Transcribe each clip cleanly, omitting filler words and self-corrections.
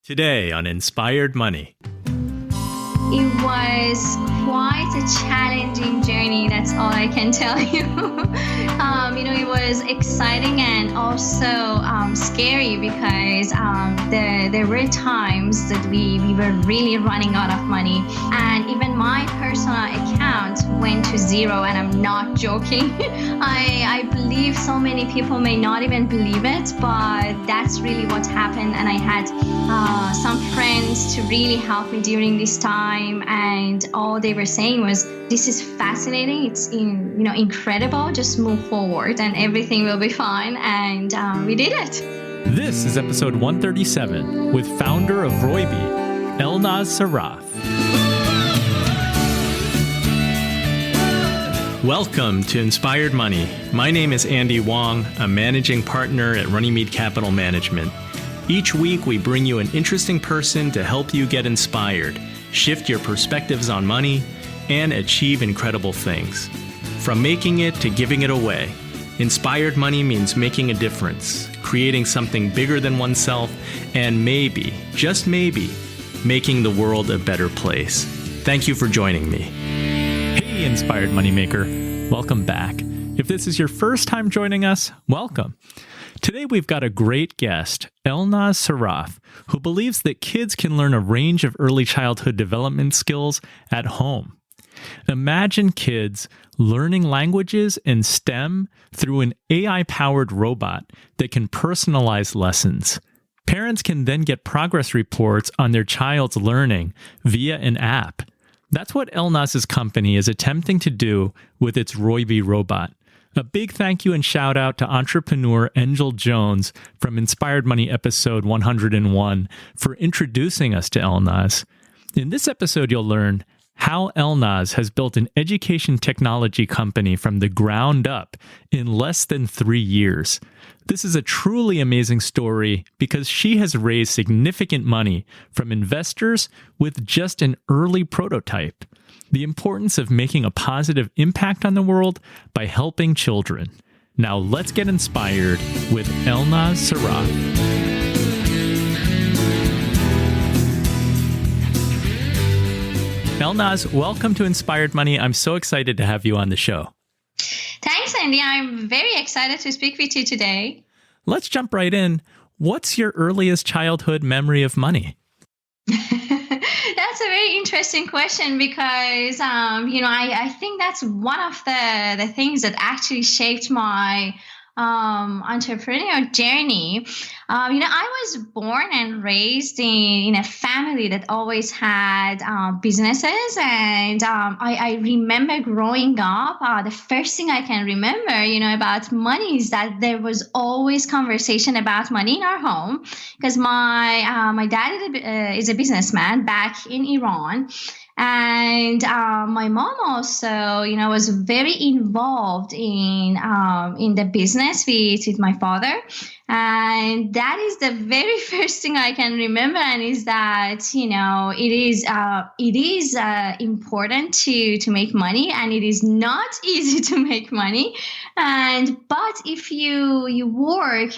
Today on Inspired Money. It was quite a challenging journey. That's all I can tell you. It was exciting and also scary because there were times that we were really running out of money, and even my personal account went to zero, and I'm not joking. I believe so many people may not even believe it, but that's really what happened. And I had some friends to really help me during this time, and all they were saying was, this is fascinating, it's incredible, just move forward and everything will be fine. And we did it. This is episode 137 with founder of Roybi, Elnaz Sarraf. Welcome to Inspired Money. My name is Andy Wong, a managing partner at Runnymede Capital Management. Each week, we bring you an interesting person to help you get inspired, shift your perspectives on money, and achieve incredible things. From making it to giving it away, Inspired Money means making a difference, creating something bigger than oneself, and maybe, just maybe, making the world a better place. Thank you for joining me. Hey, Inspired Moneymaker. Welcome back. If this is your first time joining us, welcome. Today we've got a great guest, Elnaz Sarraf, who believes that kids can learn a range of early childhood development skills at home. Imagine kids learning languages and STEM through an AI-powered robot that can personalize lessons. Parents can then get progress reports on their child's learning via an app. That's what Elnaz's company is attempting to do with its Roybi robot. A big thank you and shout out to entrepreneur Angel Jones from Inspired Money episode 101 for introducing us to Elnaz. In this episode, you'll learn how Elnaz has built an education technology company from the ground up in less than 3 years. This is a truly amazing story because she has raised significant money from investors with just an early prototype. The importance of making a positive impact on the world by helping children. Now let's get inspired with Elnaz Sarraf. Elnaz, welcome to Inspired Money. I'm so excited to have you on the show. Thanks, Andy. I'm very excited to speak with you today. Let's jump right in. What's your earliest childhood memory of money? That's a very interesting question because, I think that's one of the things that actually shaped my entrepreneurial journey. I was born and raised in a family that always had businesses, and I remember growing up. The first thing I can remember, about money is that there was always conversation about money in our home because my dad is a businessman back in Iran. And my mom also, was very involved in the business with my father. And that is the very first thing I can remember, and is that, it is important to make money, and it is not easy to make money. But if you work,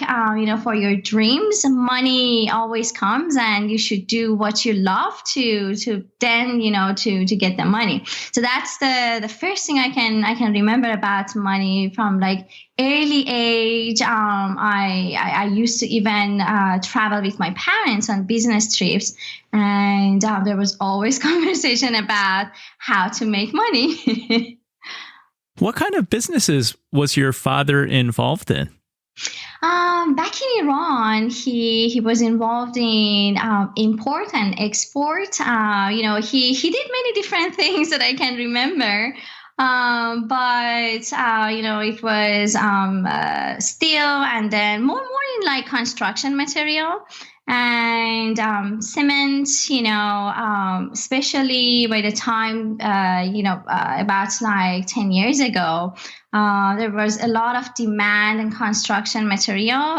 for your dreams, money always comes, and you should do what you love to then, to get the money. So that's the first thing I can remember about money from like early age. I used to even travel with my parents on business trips, and there was always conversation about how to make money. What kind of businesses was your father involved in? Back in Iran, he was involved in import and export. He did many different things that I can remember. But it was steel, and then more in like construction material and cement, especially by the time, about like 10 years ago, there was a lot of demand in construction material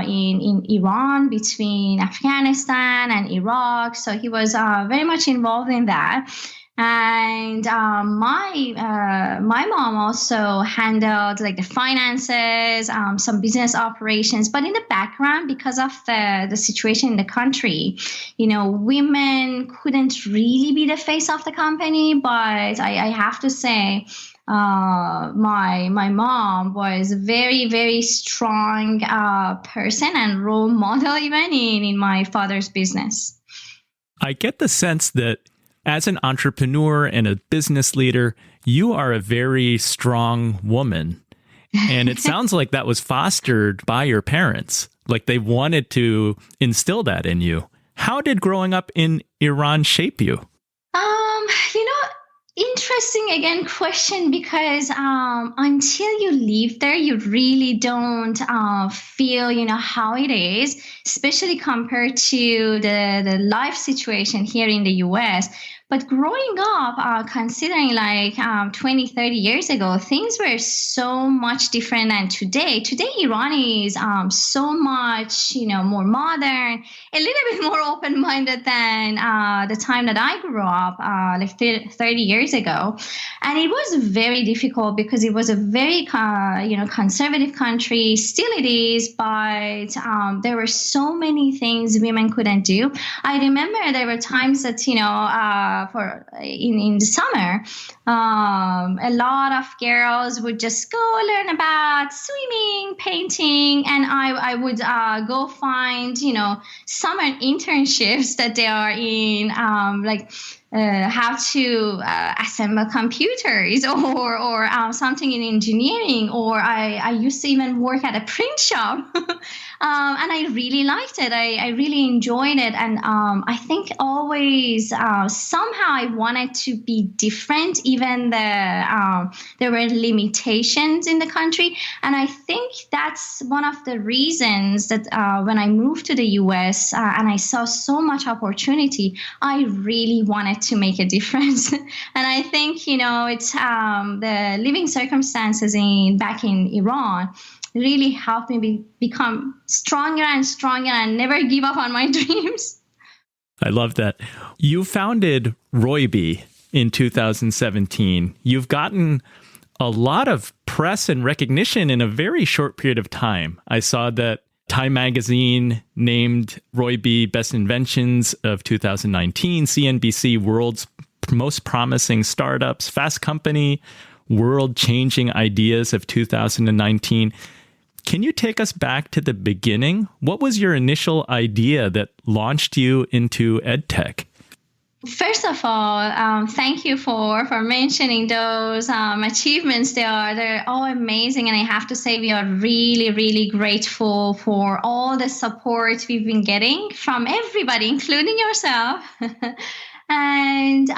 in Iran, between Afghanistan and Iraq. So he was very much involved in that. And my mom also handled like the finances, some business operations. But in the background, because of the situation in the country, women couldn't really be the face of the company. But I have to say, my mom was a very, very strong person and role model even in my father's business. I get the sense that as an entrepreneur and a business leader, you are a very strong woman. And it sounds like that was fostered by your parents. Like they wanted to instill that in you. How did growing up in Iran shape you? Interesting again question, because until you live there, you really don't feel how it is, especially compared to the life situation here in the US. But growing up, considering like 20, 30 years ago, things were so much different than today. Today, Iran is so much, more modern, a little bit more open-minded than the time that I grew up, like 30 years ago. And it was very difficult because it was a very, conservative country. Still it is, but there were so many things women couldn't do. I remember there were times that, in the summer, a lot of girls would just go learn about swimming, painting, and I would go find, summer internships that they are in, how to assemble computers or something in engineering, or I used to even work at a print shop. And I really liked it. I really enjoyed it. And I think always somehow I wanted to be different, even there were limitations in the country. And I think that's one of the reasons that when I moved to the US and I saw so much opportunity, I really wanted to make a difference. And I think, it's the living circumstances back in Iran really helped me become stronger and stronger and never give up on my dreams. I love that. You founded Roybi in 2017. You've gotten a lot of press and recognition in a very short period of time. I saw that Time Magazine named Roybi Best Inventions of 2019, CNBC World's Most Promising Startups, Fast Company, World Changing Ideas of 2019. Can you take us back to the beginning? What was your initial idea that launched you into EdTech? First of all, thank you for mentioning those achievements. They're all amazing. And I have to say, we are really, really grateful for all the support we've been getting from everybody, including yourself. And,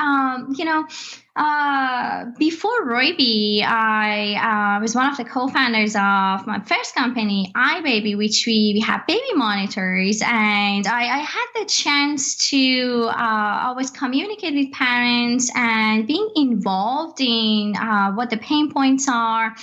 before Roybi, I was one of the co-founders of my first company, iBaby, which we have baby monitors. And I had the chance to always communicate with parents and being involved in what the pain points are.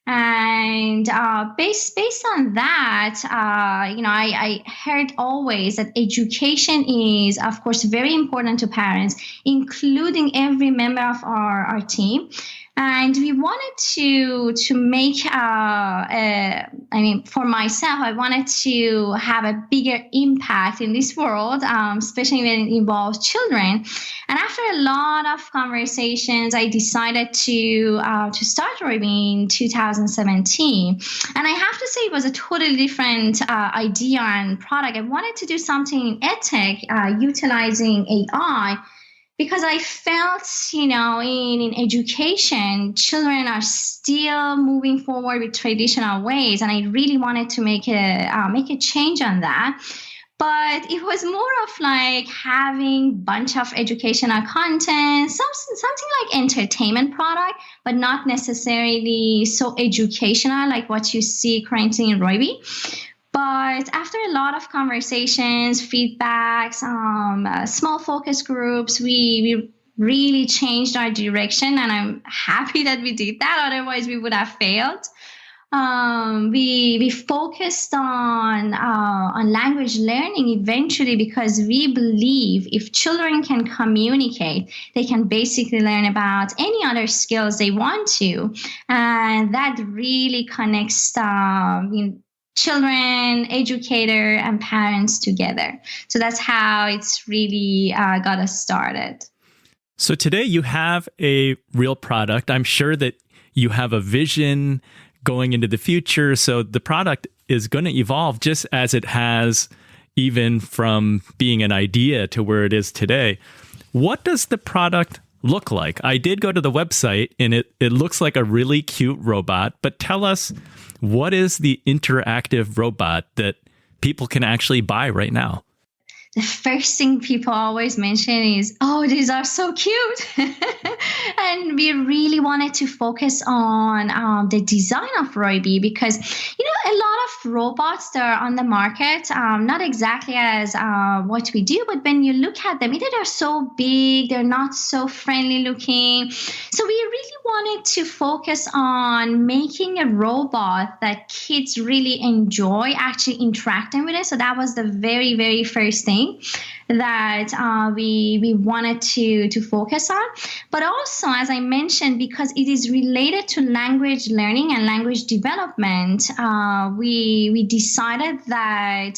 And based on that, I heard always that education is, of course, very important to parents, including every member of our team. And we wanted to make, for myself, I wanted to have a bigger impact in this world, especially when it involves children. And after a lot of conversations, I decided to start Roybi in 2017. And I have to say, it was a totally different idea and product. I wanted to do something in EdTech, utilizing AI. Because I felt, in education, children are still moving forward with traditional ways, and I really wanted to make a change on that. But it was more of like having a bunch of educational content, something like entertainment product, but not necessarily so educational like what you see currently in Roybi. But after a lot of conversations, feedbacks, small focus groups, we really changed our direction. And I'm happy that we did that. Otherwise, we would have failed. we focused on language learning eventually because we believe if children can communicate, they can basically learn about any other skills they want to, and that really connects children, educator, and parents together. So that's how it's really got us started. So today you have a real product. I'm sure that you have a vision going into the future. So the product is going to evolve just as it has even from being an idea to where it is today. What does the product look like? I did go to the website and it looks like a really cute robot, but tell us, what is the interactive robot that people can actually buy right now? The first thing people always mention is, oh, these are so cute. And we really wanted to focus on the design of Roybi because, a lot of robots that are on the market, not exactly as what we do, but when you look at them, either they're so big, they're not so friendly looking. So we really wanted to focus on making a robot that kids really enjoy actually interacting with it. So that was the very, very first thing that we wanted to focus on. But also, as I mentioned, because it is related to language learning and language development, we decided that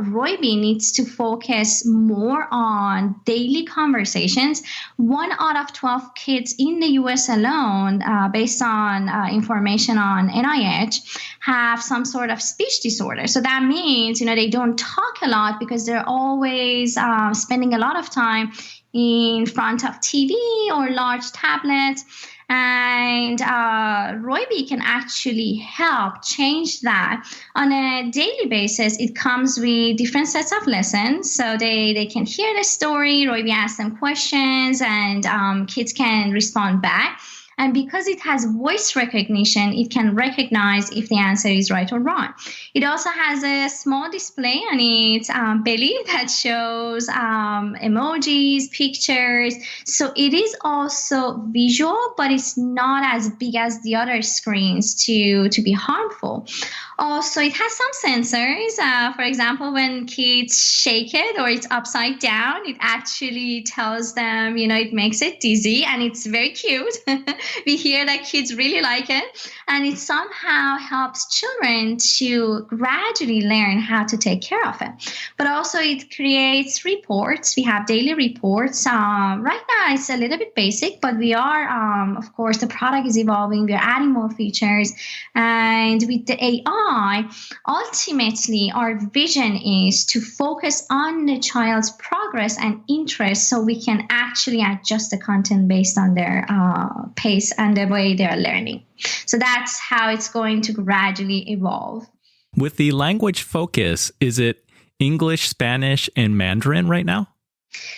Roybi needs to focus more on daily conversations. 1 out of 12 kids in the US alone, based on information on NIH, have some sort of speech disorder. So that means, they don't talk a lot because they're always spending a lot of time in front of TV or large tablets. And Roybi can actually help change that. On a daily basis, it comes with different sets of lessons. So they can hear the story, Roybi asks them questions, and kids can respond back. And because it has voice recognition, it can recognize if the answer is right or wrong. It also has a small display on its belly that shows emojis, pictures. So it is also visual, but it's not as big as the other screens to be harmful. Also, it has some sensors. For example, when kids shake it or it's upside down, it actually tells them, it makes it dizzy, and it's very cute. We hear that kids really like it, and it somehow helps children to gradually learn how to take care of it. But also it creates reports. We have daily reports. Right now it's a little bit basic, but we are, of course, the product is evolving. We're adding more features. And with the AI, ultimately our vision is to focus on the child's progress and interest so we can actually adjust the content based on their pace and the way they're learning. So that's how it's going to gradually evolve. With the language focus, is it English, Spanish, and Mandarin right now?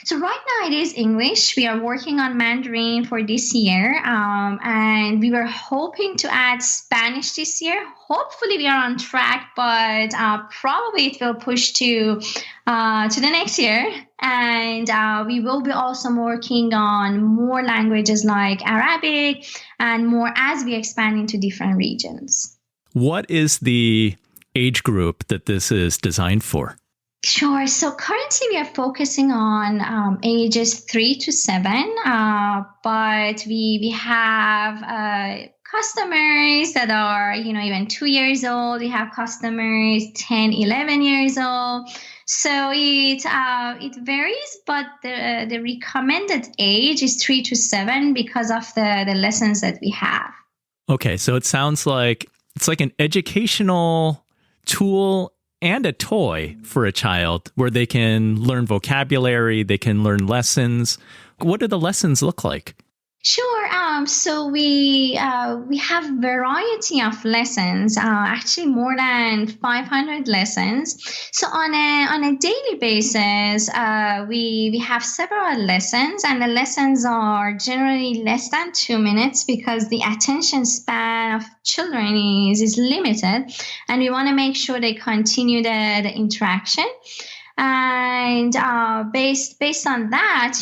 So right now it is English. We are working on Mandarin for this year, and we were hoping to add Spanish this year. Hopefully we are on track, but probably it will push to the next year. And we will be also working on more languages like Arabic and more as we expand into different regions. What is the age group that this is designed for? Sure. So currently we are focusing on ages 3 to 7, but we have customers that are, even 2 years old. We have customers 10, 11 years old. So it varies, but the recommended age is 3 to 7 because of the lessons that we have. Okay, so it sounds like it's like an educational tool and a toy for a child where they can learn vocabulary, they can learn lessons. What do the lessons look like? Sure. So we have variety of lessons, actually more than 500 lessons. So on a daily basis, we have several lessons, and the lessons are generally less than 2 minutes because the attention span of children is limited, and we want to make sure they continue the interaction. And based on that,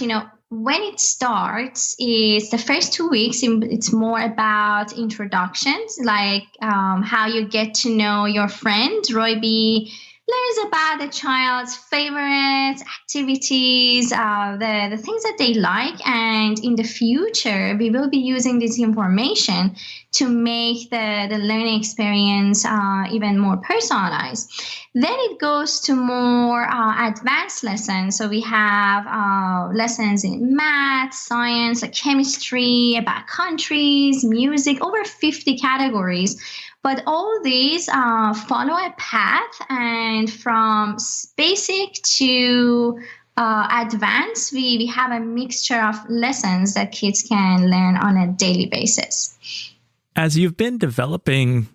when it starts is the first 2 weeks. It's more about introductions, like how you get to know your friend. Roybi learns about the child's favorites, activities, the things that they like. And in the future, we will be using this information to make the learning experience even more personalized. Then it goes to more advanced lessons. So we have lessons in math, science, like chemistry, about countries, music, over 50 categories. But all these follow a path, and from basic to advanced, we have a mixture of lessons that kids can learn on a daily basis. As you've been developing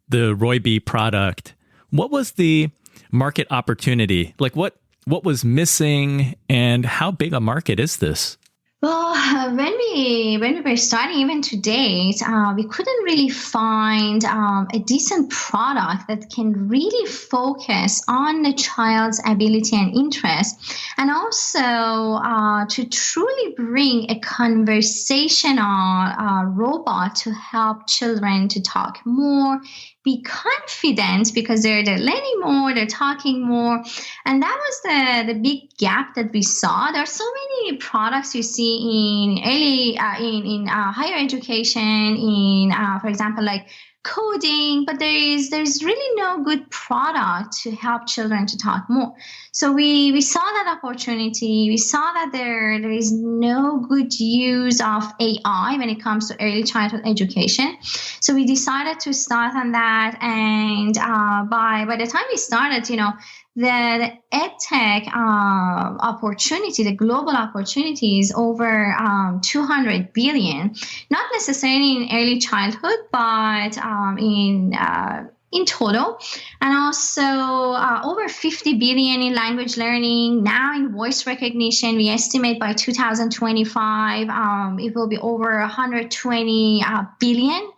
the Roybi product, what was the market opportunity? Like what was missing, and how big a market is this? Well, when we were starting, even to date, we couldn't really find a decent product that can really focus on the child's ability and interest, and also to truly bring a conversational robot to help children to talk more, be confident, because they're learning more, they're talking more. And that was the big gap that we saw. There are so many products you see in early in higher education, in for example, like coding, but there's really no good product to help children to talk more. So we saw that opportunity. We saw that there is no good use of AI when it comes to early childhood education. So we decided to start on that. And by the time we started, the edtech opportunity, the global opportunity, is over 200 billion, not necessarily in early childhood, but in total, and also over 50 billion in language learning. Now in voice recognition, we estimate by 2025 it will be over 120 billion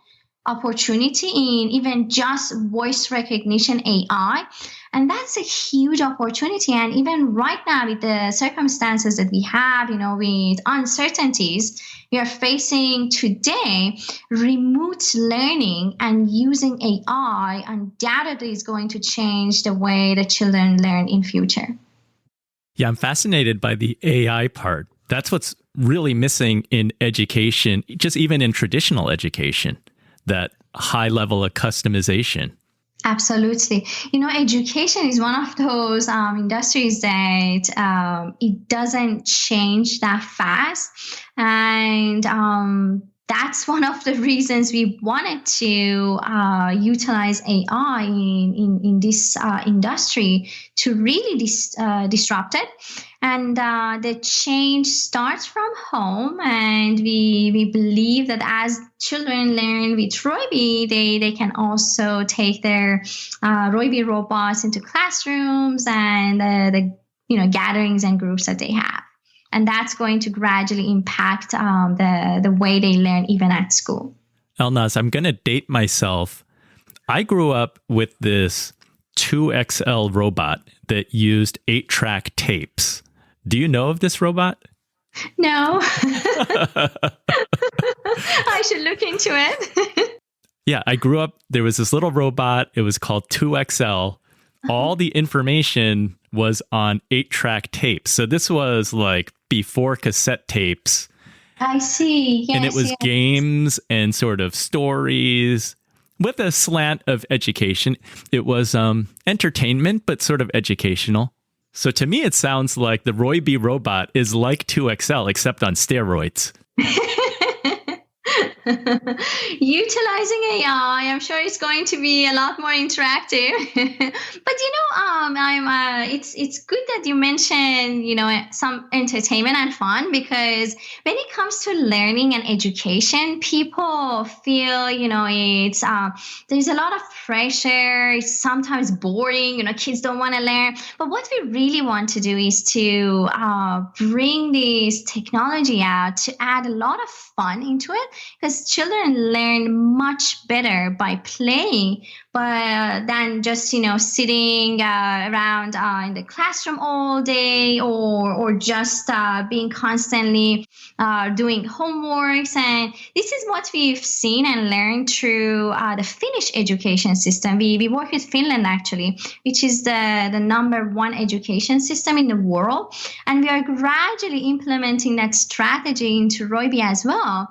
opportunity in even just voice recognition AI. And that's a huge opportunity. And even right now, with the circumstances that we have, with uncertainties we are facing today, remote learning and using AI undoubtedly is going to change the way the children learn in future. Yeah, I'm fascinated by the AI part. That's what's really missing in education, just even in traditional education, that high level of customization. Absolutely. Education is one of those industries that it doesn't change that fast. And that's one of the reasons we wanted to utilize AI in this industry to really disrupt it. And the change starts from home, and we believe that as children learn with Roybi, they can also take their Roybi robots into classrooms and the gatherings and groups that they have. And that's going to gradually impact the way they learn even at school. Elnaz, I'm going to date myself. I grew up with this 2XL robot that used 8-track tapes. Do you know of this robot? No. I should look into it. Yeah, I grew up, there was this little robot. It was called 2XL. All the information was on 8-track tapes. So this was like before cassette tapes. I see. Yes, and it was games and sort of stories with a slant of education. It was entertainment, but sort of educational. So to me, it sounds like the Roybi robot is like 2XL, except on steroids. Utilizing AI, I'm sure it's going to be a lot more interactive. But it's good that you mentioned some entertainment and fun, because when it comes to learning and education, people feel it's there's a lot of pressure. It's sometimes boring. Kids don't want to learn. But what we really want to do is to bring this technology out to add a lot of fun into it, because because children learn much better by playing than just, sitting around in the classroom all day or just being constantly doing homeworks. And this is what we've seen and learned through the Finnish education system. We work with Finland, actually, which is the number one education system in the world. And we are gradually implementing that strategy into Roybi as well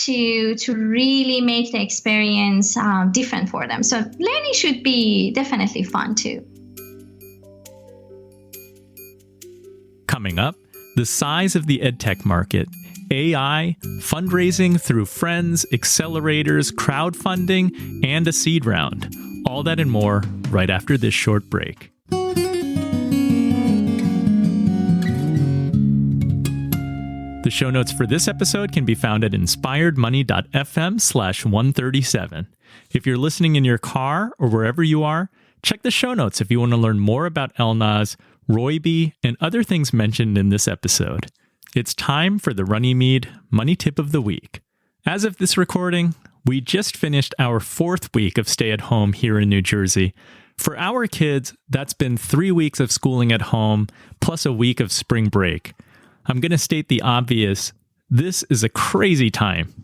to really make the experience different for them. So learning should be definitely fun too. Coming up, the size of the edtech market, AI, fundraising through friends, accelerators, crowdfunding, and a seed round. All that and more right after this short break. The show notes for this episode can be found at inspiredmoney.fm/137. If you're listening in your car or wherever you are, check the show notes if you want to learn more about Elnaz, Roybi, and other things mentioned in this episode. It's time for the Runnymede Money Tip of the Week. As of this recording, we just finished our 4th week of stay-at-home here in New Jersey. For our kids, that's been 3 weeks of schooling at home, plus a week of spring break. I'm going to state the obvious. This is a crazy time.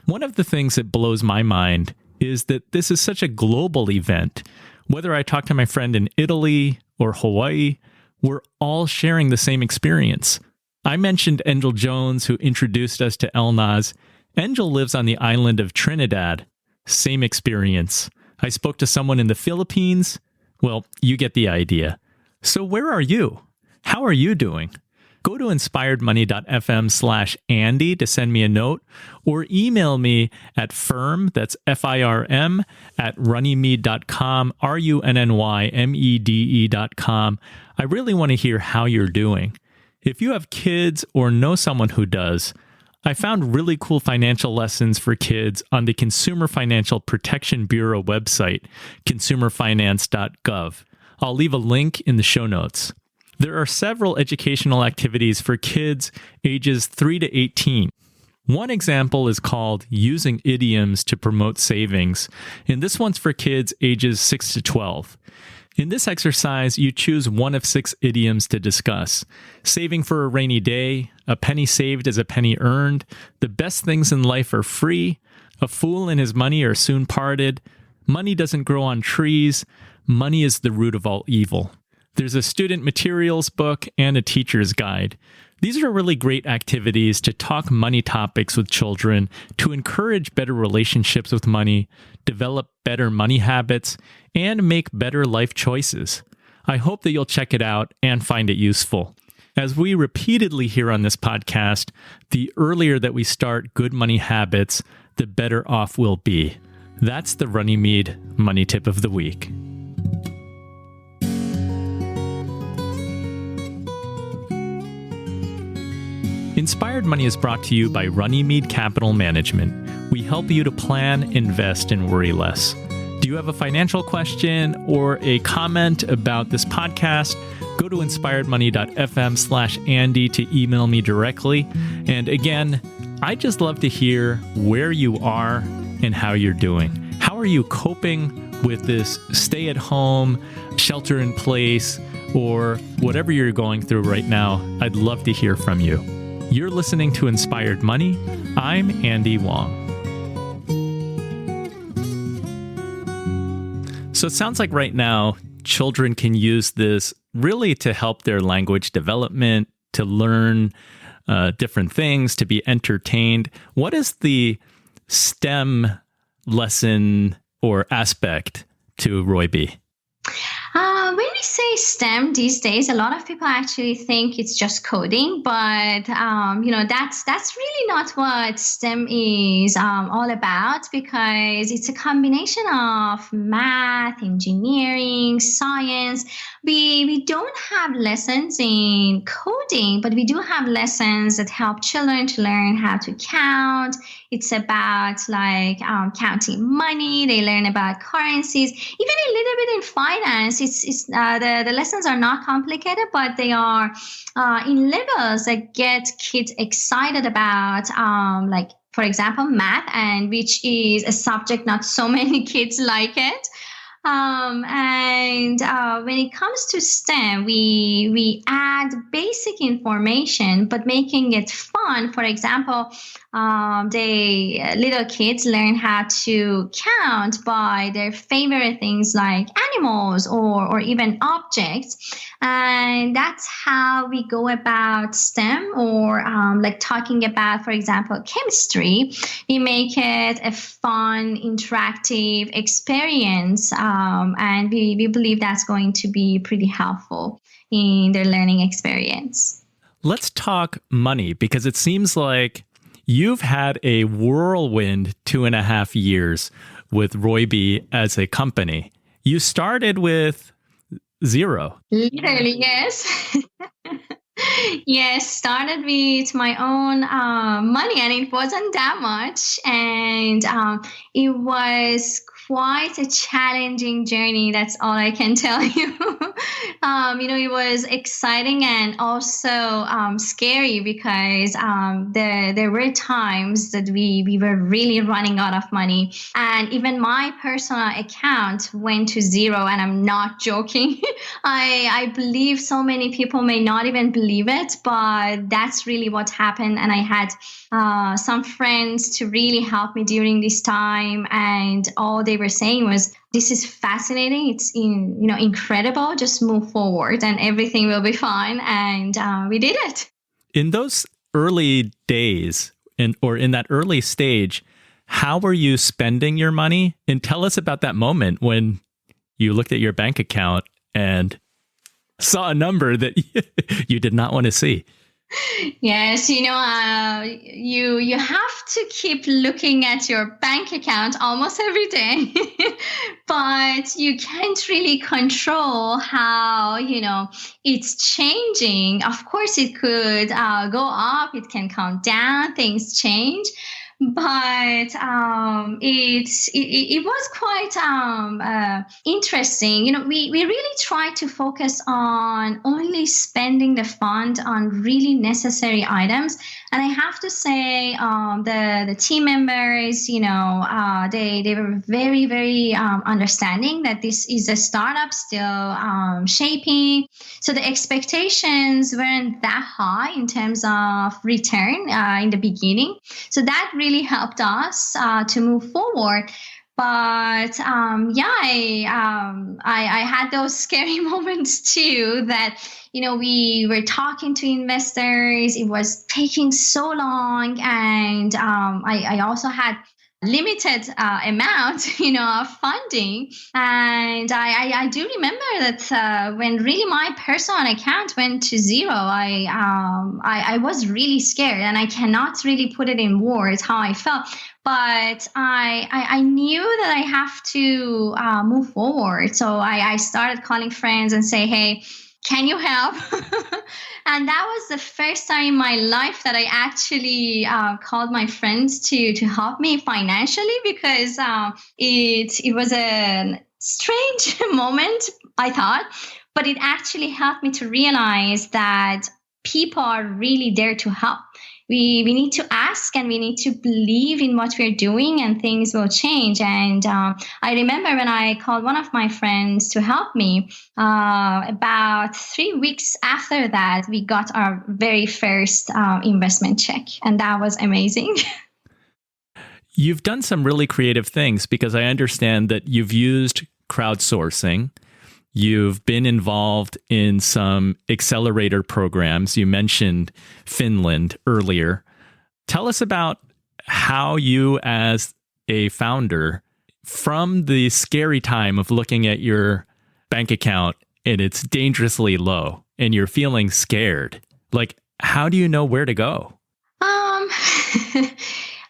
One of the things that blows my mind is that this is such a global event. Whether I talk to my friend in Italy or Hawaii, we're all sharing the same experience. I mentioned Angel Jones, who introduced us to Elnaz. Angel lives on the island of Trinidad. Same experience. I spoke to someone in the Philippines. Well, you get the idea. So where are you? How are you doing? Go to inspiredmoney.fm/Andy to send me a note or email me at firm, that's FIRM, at runnymede.com, RUNNYMEDE.com. I really want to hear how you're doing. If you have kids or know someone who does, I found really cool financial lessons for kids on the Consumer Financial Protection Bureau website, consumerfinance.gov. I'll leave a link in the show notes. There are several educational activities for kids ages 3 to 18. One example is called Using Idioms to Promote Savings, and this one's for kids ages 6 to 12. In this exercise, you choose one of 6 idioms to discuss. Saving for a rainy day, a penny saved is a penny earned, the best things in life are free, a fool and his money are soon parted, money doesn't grow on trees, money is the root of all evil. There's a student materials book and a teacher's guide. These are really great activities to talk money topics with children, to encourage better relationships with money, develop better money habits, and make better life choices. I hope that you'll check it out and find it useful. As we repeatedly hear on this podcast, the earlier that we start good money habits, the better off we'll be. That's the Runnymede Money Tip of the Week. Inspired Money is brought to you by Runnymede Capital Management. We help you to plan, invest, and worry less. Do you have a financial question or a comment about this podcast? Go to inspiredmoney.fm/Andy to email me directly. And again, I just love to hear where you are and how you're doing. How are you coping with this stay-at-home, shelter-in-place, or whatever you're going through right now? I'd love to hear from you. You're listening to Inspired Money. I'm Andy Wong. So it sounds like right now, children can use this really to help their language development, to learn different things, to be entertained. What is the STEM lesson or aspect to Roybi? When we say STEM these days, a lot of people actually think it's just coding, but that's really not what STEM is all about, because it's a combination of math, engineering, science. We don't have lessons in coding, but we do have lessons that help children to learn how to count. It's about counting money. They learn about currencies, even a little bit in finance. The lessons are not complicated, but they are in levels that get kids excited about for example, math, and which is a subject not so many kids like it. And when it comes to STEM, we add basic information, but making it fun. For example, the little kids learn how to count by their favorite things like animals or even objects. And that's how we go about STEM, or like talking about, for example, chemistry. We make it a fun, interactive experience. And we believe that's going to be pretty helpful in their learning experience. Let's talk money, because it seems like you've had a whirlwind 2.5 years with Roybi as a company. You started with zero. Literally, yes. Yes, started with my own money, and it wasn't that much. And it was quite a challenging journey. That's all I can tell you. It was exciting and also scary, because there were times that we were really running out of money. And even my personal account went to zero, and I'm not joking. I believe so many people may not even believe it, but that's really what happened. And I had some friends to really help me during this time, and all they were saying was, "This is fascinating. It's incredible. Just move forward, and everything will be fine." And we did it. In those early days, or in that early stage, how were you spending your money? And tell us about that moment when you looked at your bank account and saw a number that you did not want to see. Yes, you have to keep looking at your bank account almost every day, but you can't really control how, it's changing. Of course, it could go up, it can come down, things change. But it was quite interesting. We really try to focus on only spending the fund on really necessary items. And I have to say, the team members, they were very, very understanding that this is a startup still shaping. So the expectations weren't that high in terms of return in the beginning. So that really helped us to move forward. But I had those scary moments too, that we were talking to investors. It was taking so long, and I also had limited amount, of funding. And I do remember that when really my personal account went to zero, I was really scared, and I cannot really put it in words how I felt. But I knew that I have to move forward. So I started calling friends and say, "Hey, can you help?" And that was the first time in my life that I actually called my friends to help me financially, because it was a strange moment, I thought, but it actually helped me to realize that people are really there to help. We need to ask, and we need to believe in what we're doing, and things will change. And I remember when I called one of my friends to help me, about 3 weeks after that, we got our very first investment check. And that was amazing. You've done some really creative things, because I understand that you've used crowdsourcing. You've been involved in some accelerator programs. You mentioned Finland earlier. Tell us about how you, as a founder, from the scary time of looking at your bank account and it's dangerously low and you're feeling scared, like, how do you know where to go?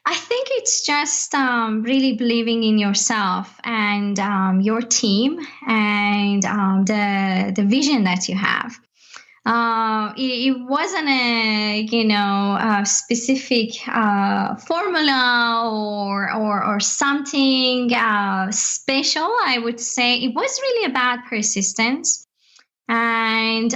I think it's just really believing in yourself and your team, and the vision that you have. It wasn't a specific formula or something special. I would say it was really about persistence. and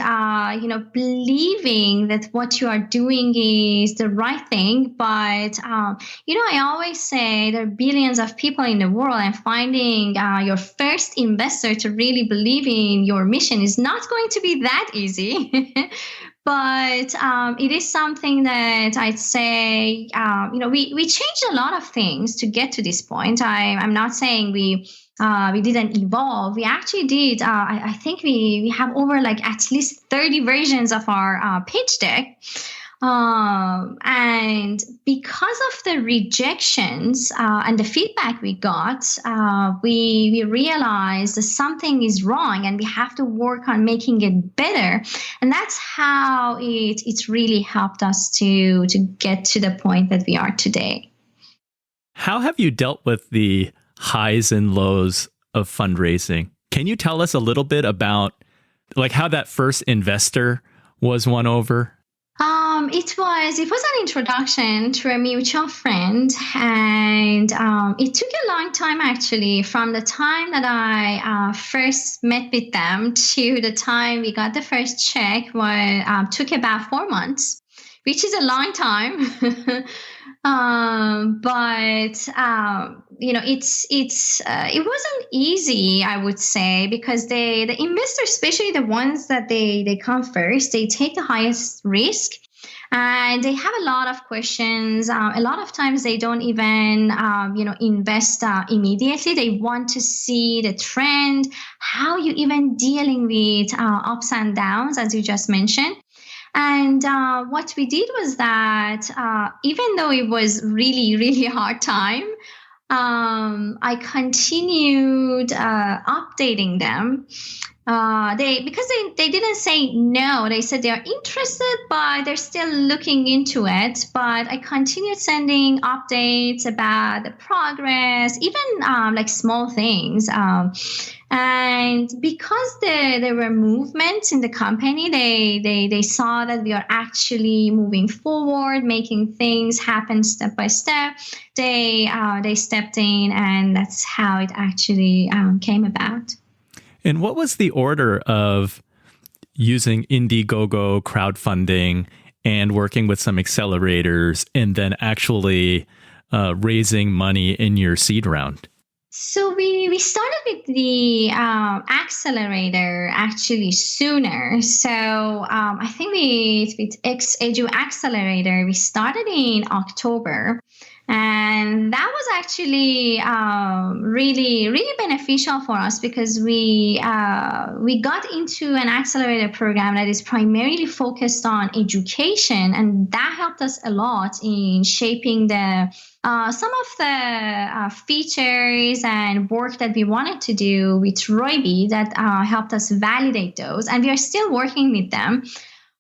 believing that what you are doing is the right thing. But I always say there are billions of people in the world, and finding your first investor to really believe in your mission is not going to be that easy. But it is something that I'd say, we changed a lot of things to get to this point. I'm not saying we didn't evolve. We actually did. I think we have over like at least 30 versions of our pitch deck. And because of the rejections and the feedback we got, we realized that something is wrong and we have to work on making it better. And that's how it really helped us to get to the point that we are today. How have you dealt with the highs and lows of fundraising? Can you tell us a little bit about like how that first investor was won over? It was an introduction to a mutual friend, and it took a long time actually, from the time that I first met with them to the time we got the first check. Took about 4 months, which is a long time. It wasn't easy, I would say, because the investors, especially the ones that they come first, they take the highest risk. And they have a lot of questions. A lot of times they don't even, invest immediately. They want to see the trend, how you even dealing with ups and downs, as you just mentioned. And what we did was that even though it was really, really hard time, I continued updating them. Because they didn't say no. They said they are interested, but they're still looking into it. But I continued sending updates about the progress, even like small things. And because there were movements in the company, they saw that we are actually moving forward, making things happen step by step. They stepped in, and that's how it actually came about. And what was the order of using Indiegogo crowdfunding and working with some accelerators and then actually raising money in your seed round? So we started with the accelerator actually sooner. So I think with SXSW Accelerator, we started in October. And that was actually really, really beneficial for us, because we got into an accelerator program that is primarily focused on education, and that helped us a lot in shaping some of the features and work that we wanted to do with Roybi that helped us validate those, and we are still working with them.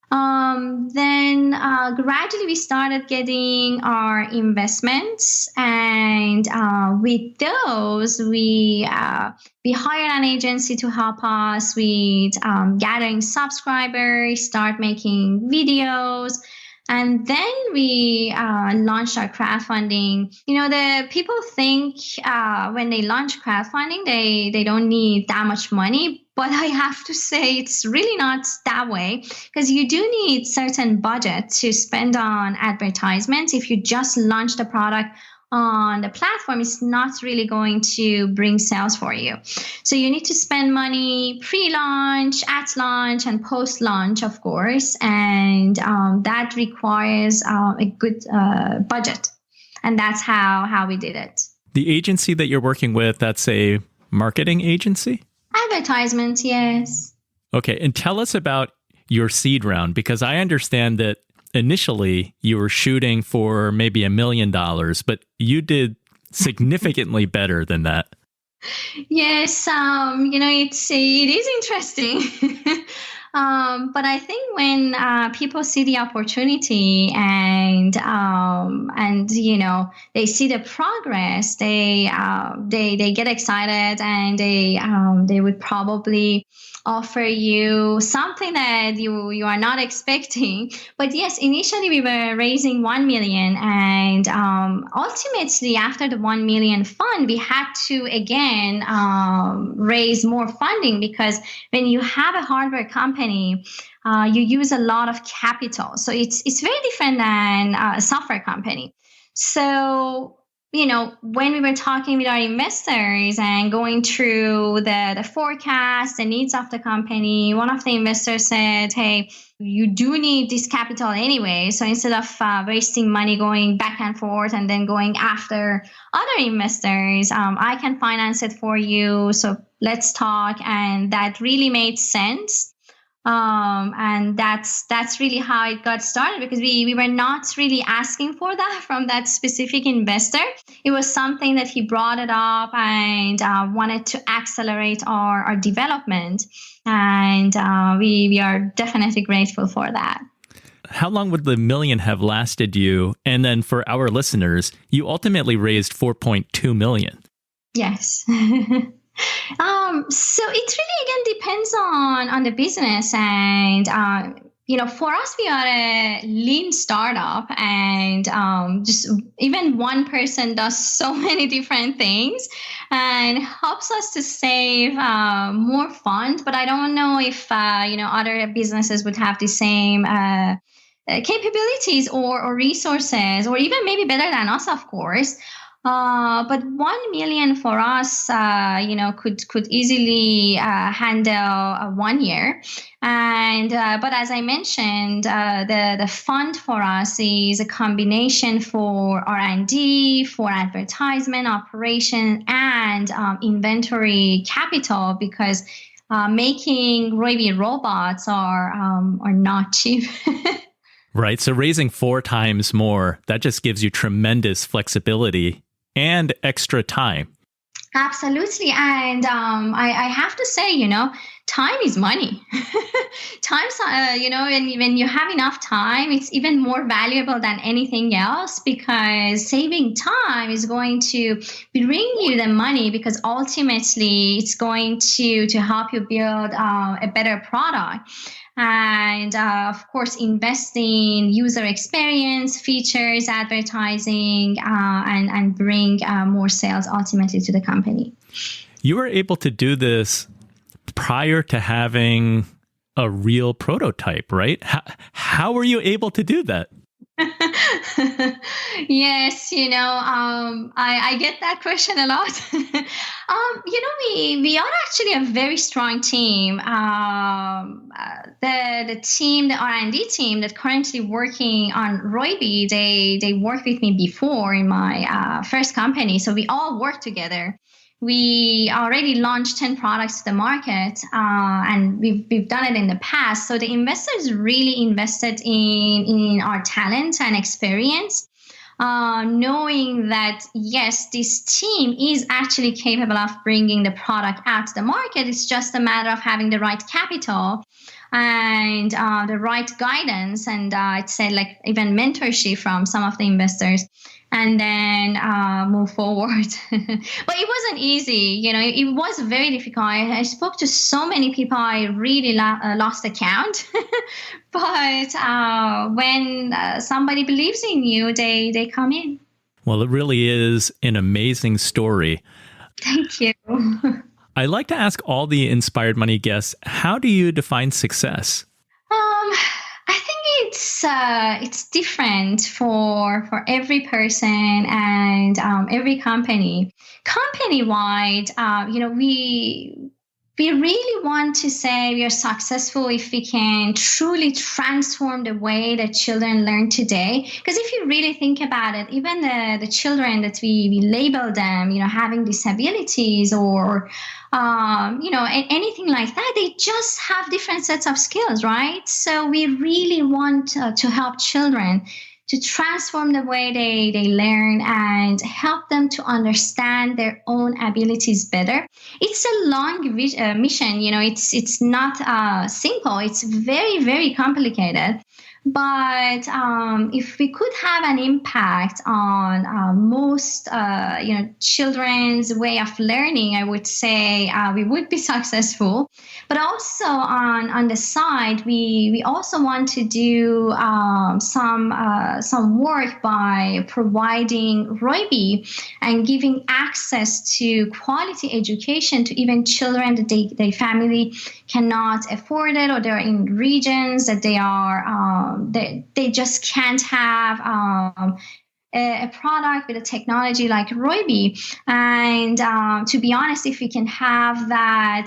Then gradually we started getting our investments, and with those we hired an agency to help us with gathering subscribers, start making videos. And then we launched our crowdfunding. The people think when they launch crowdfunding, they don't need that much money. But I have to say it's really not that way, because you do need certain budget to spend on advertisements. If you just launch the product on the platform, it's not really going to bring sales for you. So you need to spend money pre-launch, at launch, and post-launch, of course. And that requires a good budget. And that's how we did it. The agency that you're working with, that's a marketing agency? Advertisements, yes. Okay. And tell us about your seed round, because I understand that initially you were shooting for maybe $1 million, but you did significantly better than that. Yes, it is interesting. But I think when people see the opportunity and they see the progress, they get excited, and they would probably offer you something that you are not expecting. But yes, initially we were raising 1 million, and ultimately after the 1 million fund, we had to again raise more funding, because when you have a hardware company, you use a lot of capital. So it's very different than a software company. So when we were talking with our investors and going through the forecast, the needs of the company, one of the investors said, hey, you do need this capital anyway. So instead of wasting money going back and forth and then going after other investors, I can finance it for you. So let's talk. And that really made sense. And that's really how it got started, because we were not really asking for that from that specific investor. It was something that he brought it up and wanted to accelerate our development. And we are definitely grateful for that. How long would the million have lasted you? And then for our listeners, you ultimately raised 4.2 million. Yes. So it really again depends on the business, and for us, we are a lean startup, and just even one person does so many different things and helps us to save more funds. But I don't know if other businesses would have the same capabilities or resources, or even maybe better than us, of course. But 1 million for us, could easily handle 1 year. And but as I mentioned, the fund for us is a combination for R&D, for advertisement, operation, and inventory capital, because making Roybi robots are not cheap. Right. So raising 4 times more, that just gives you tremendous flexibility and extra time. Absolutely. And I have to say, time is money. Time's, when you have enough time, it's even more valuable than anything else, because saving time is going to bring you the money, because ultimately it's going to help you build a better product. And of course, invest in user experience, features, advertising, and bring more sales ultimately to the company. You were able to do this prior to having a real prototype, right? How were you able to do that? Yes, I get that question a lot. We are actually a very strong team. The team, the R&D team that currently working on Roybi, they worked with me before in my first company. So we all work together. We already launched 10 products to the market, and we've done it in the past. So the investors really invested in our talent and experience, knowing that, yes, this team is actually capable of bringing the product out to the market. It's just a matter of having the right capital and the right guidance, and I'd say like even mentorship from some of the investors, and then move forward. But it wasn't easy. It was very difficult. I spoke to so many people, I really lost account. But when somebody believes in you, they come in. Well, it really is an amazing story. Thank you. I like to ask all the Inspired Money guests, how do you define success? I think it's different for every person and every company. Company-wide, we really want to say we are successful if we can truly transform the way that children learn today. Because if you really think about it, even the children that we label them, having disabilities or anything like that, they just have different sets of skills, right? So we really want to help children to transform the way they learn and help them to understand their own abilities better. It's a long mission. It's not simple. It's very, very complicated. But if we could have an impact on most, children's way of learning, I would say we would be successful. But also on the side, we also want to do some work by providing Roybi and giving access to quality education to even children that their family cannot afford it, or they're in regions that they are they just can't have a product with a technology like Roybi. And to be honest, if we can have that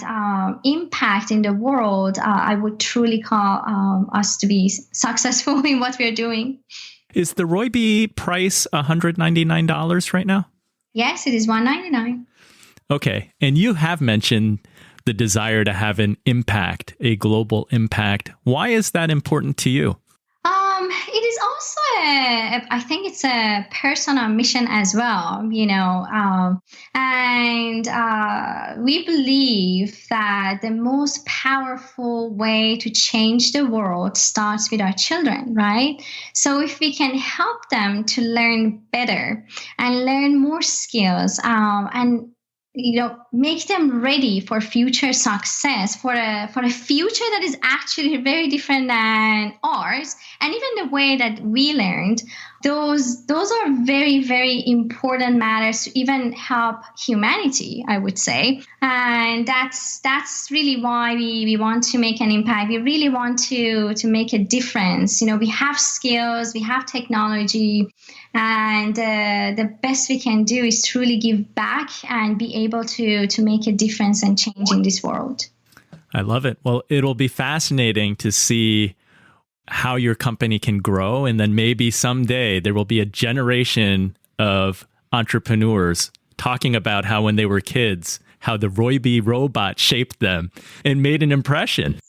impact in the world, I would truly call us to be successful in what we're doing. Is the Roybi price $199 right now? Yes, it is $199. Okay. And you have mentioned the desire to have an impact, a global impact. Why is that important to you? It is also I think it's a personal mission as well, and we believe that the most powerful way to change the world starts with our children, right? So if we can help them to learn better and learn more skills, and make them ready for future success, for a future that is actually very different than ours, and even the way that we learned. Those are very, very important matters to even help humanity, I would say. And that's really why we want to make an impact. We really want to make a difference. We have skills, we have technology, and the best we can do is truly give back and be able to make a difference and change in this world. I love it. Well, it'll be fascinating to see how your company can grow. And then maybe someday there will be a generation of entrepreneurs talking about how when they were kids, how the Roybi robot shaped them and made an impression.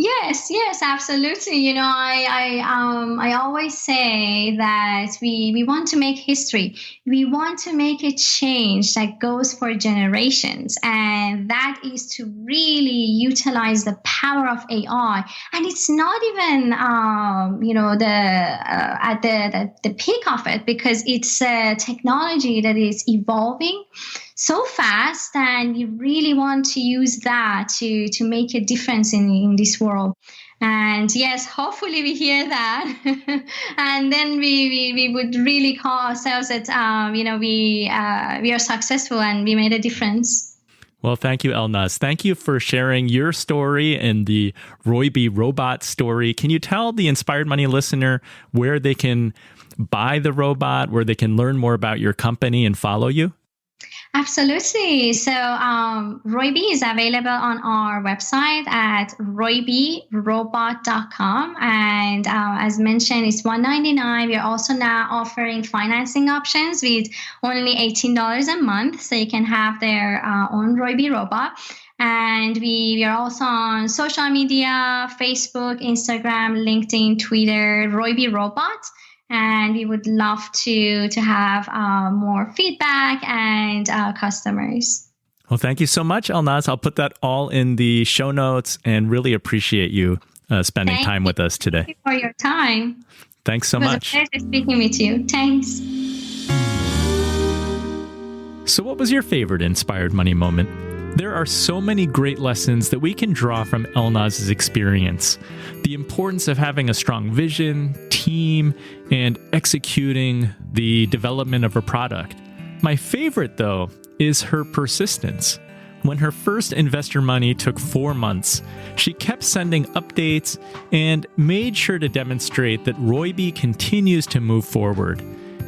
Yes, absolutely. I always say that we want to make history. We want to make a change that goes for generations, and that is to really utilize the power of AI. And it's not even at the peak of it, because it's a technology that is evolving so fast, and we really want to use that to make a difference in this world. And yes, hopefully we hear that, and then we would really call ourselves that we are successful and we made a difference. Well, thank you, Elnaz. Thank you for sharing your story and the Roybi robot story. Can you tell the Inspired Money listener where they can buy the robot, where they can learn more about your company and follow you? Absolutely. So Roybi is available on our website at roybirobot.com. And as mentioned, it's $199. We are also now offering financing options with only $18 a month. So you can have their own Roybi robot. And we are also on social media, Facebook, Instagram, LinkedIn, Twitter, Roybi Robot. And we would love to have more feedback and customers. Well, thank you so much, Elnaz. I'll put that all in the show notes, and really appreciate you spending time with us today. Thank you for your time. Thanks so much. It was a pleasure speaking with you. Thanks. So what was your favorite Inspired Money moment? There are so many great lessons that we can draw from Elnaz's experience. The importance of having a strong vision, team, and executing the development of her product. My favorite, though, is her persistence. When her first investor money took 4 months, she kept sending updates and made sure to demonstrate that Roybi continues to move forward.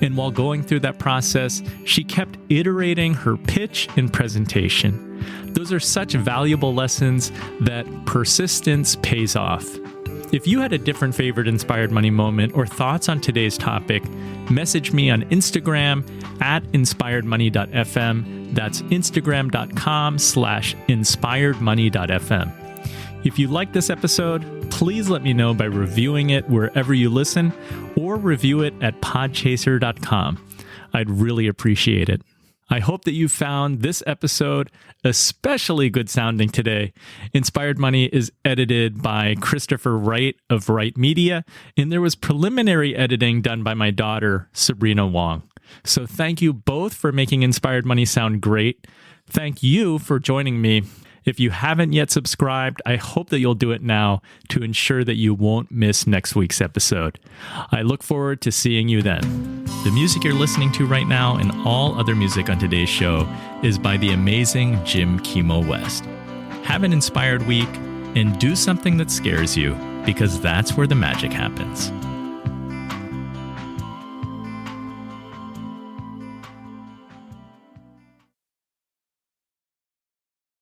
And while going through that process, she kept iterating her pitch and presentation. Those are such valuable lessons that persistence pays off. If you had a different favorite Inspired Money moment or thoughts on today's topic, message me on Instagram at inspiredmoney.fm. That's instagram.com/inspiredmoney.fm. If you like this episode, please let me know by reviewing it wherever you listen, or or review it at podchaser.com. I'd really appreciate it. I hope that you found this episode especially good sounding today. Inspired Money is edited by Christopher Wright of Wright Media, and there was preliminary editing done by my daughter, Sabrina Wong. So thank you both for making Inspired Money sound great. Thank you for joining me. If you haven't yet subscribed, I hope that you'll do it now to ensure that you won't miss next week's episode. I look forward to seeing you then. The music you're listening to right now and all other music on today's show is by the amazing Jim Kimo West. Have an inspired week and do something that scares you, because that's where the magic happens.